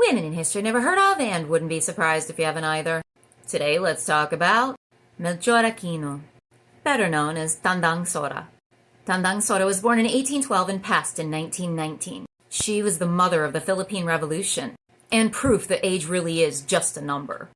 women in history never heard of, and wouldn't be surprised if you haven't either. Today, let's talk about Melchor Aquino, better known as Tandang Sora. Tandang Sora was born in 1812 and passed in 1919. She was the mother of the Philippine Revolution, and proof that age really is just a number.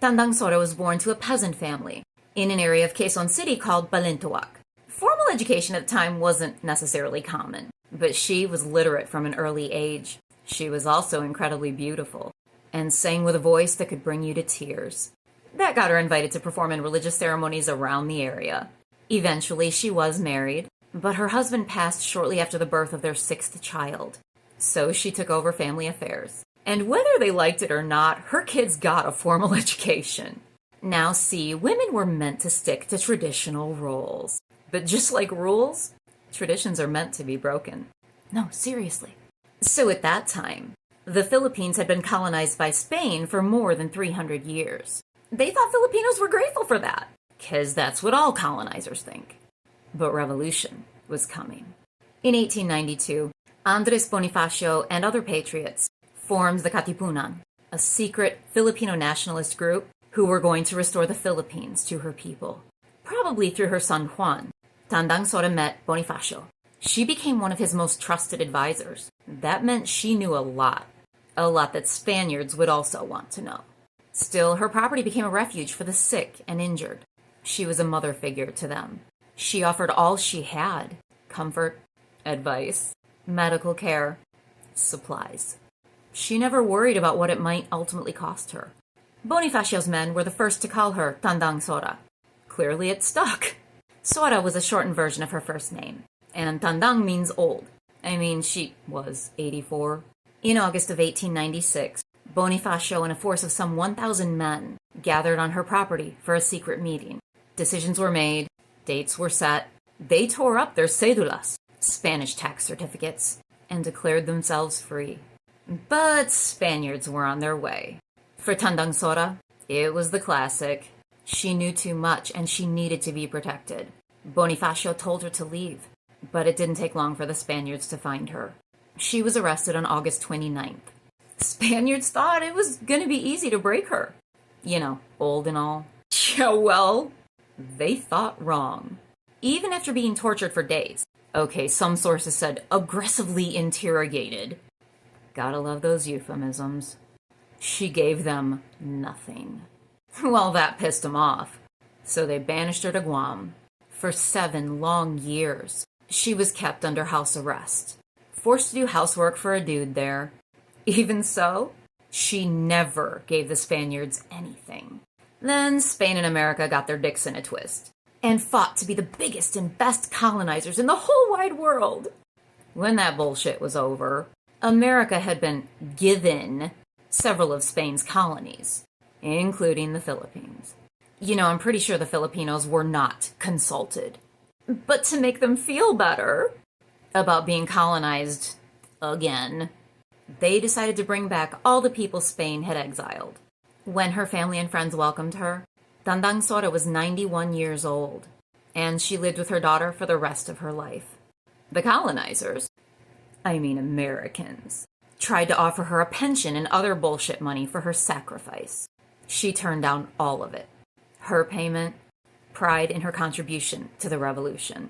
Tandang Sora was born to a peasant family in an area of Quezon City called Balintawak. Formal education at the time wasn't necessarily common, but she was literate from an early age. She was also incredibly beautiful, and sang with a voice that could bring you to tears. That got her invited to perform in religious ceremonies around the area. Eventually, she was married, but her husband passed shortly after the birth of their 6th child. So she took over family affairs. And whether they liked it or not, her kids got a formal education. Now see, women were meant to stick to traditional roles. But just like rules, traditions are meant to be broken. No, seriously. So at that time, the Philippines had been colonized by Spain for more than 300 years. They thought Filipinos were grateful for that, because that's what all colonizers think. But revolution was coming. In 1892, Andres Bonifacio and other patriots formed the Katipunan, a secret Filipino nationalist group who were going to restore the Philippines to her people. Probably through her son Juan, Tandang Sora met Bonifacio. She became one of his most trusted advisors. That meant she knew a lot that Spaniards would also want to know. Still, her property became a refuge for the sick and injured. She was a mother figure to them. She offered all she had: comfort, advice, medical care, supplies. She never worried about what it might ultimately cost her. Bonifacio's men were the first to call her Tandang Sora. Clearly it stuck. Sora was a shortened version of her first name, and Tandang means old. I mean, she was 84. In August of 1896, Bonifacio and a force of some 1,000 men gathered on her property for a secret meeting. Decisions were made, dates were set. They tore up their cédulas, Spanish tax certificates, and declared themselves free. But Spaniards were on their way. For Tandang Sora, it was the classic. She knew too much and she needed to be protected. Bonifacio told her to leave, but it didn't take long for the Spaniards to find her. She was arrested on August 29th. Spaniards thought it was going to be easy to break her. You know, old and all. Yeah, well, they thought wrong. Even after being tortured for days, okay, some sources said aggressively interrogated. Gotta love those euphemisms. She gave them nothing. Well, that pissed them off. So they banished her to Guam. For 7 long years, she was kept under house arrest, forced to do housework for a dude there. Even so, she never gave the Spaniards anything. Then Spain and America got their dicks in a twist and fought to be the biggest and best colonizers in the whole wide world. When that bullshit was over, America had been given several of Spain's colonies, including the Philippines. You know, I'm pretty sure the Filipinos were not consulted. But to make them feel better about being colonized again, they decided to bring back all the people Spain had exiled. When her family and friends welcomed her, Tandang Sora was 91 years old, and she lived with her daughter for the rest of her life. The colonizers, I mean Americans, tried to offer her a pension and other bullshit money for her sacrifice. She turned down all of it. Her payment, pride in her contribution to the revolution.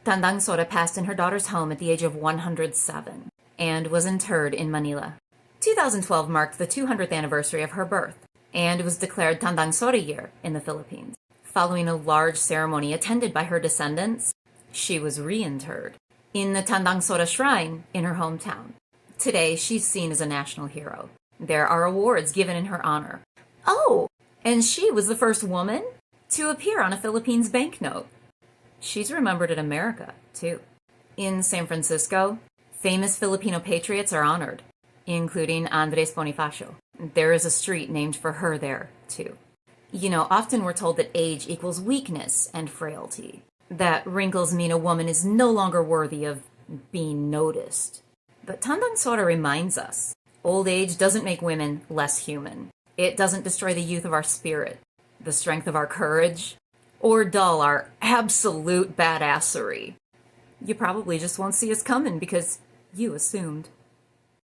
Tandang Sora passed in her daughter's home at the age of 107 and was interred in Manila. 2012 marked the 200th anniversary of her birth and was declared Tandang Sora Year in the Philippines. Following a large ceremony attended by her descendants, she was reinterred in the Tandang Sora Shrine in her hometown. Today, she's seen as a national hero. There are awards given in her honor. Oh, and she was the first woman to appear on a Philippines banknote. She's remembered in America, too. In San Francisco, famous Filipino patriots are honored, including Andres Bonifacio. There is a street named for her there, too. You know, often we're told that age equals weakness and frailty, that wrinkles mean a woman is no longer worthy of being noticed. But Tandang Sora reminds us, old age doesn't make women less human. It doesn't destroy the youth of our spirit, the strength of our courage, or dull our absolute badassery. You probably just won't see us coming because you assumed.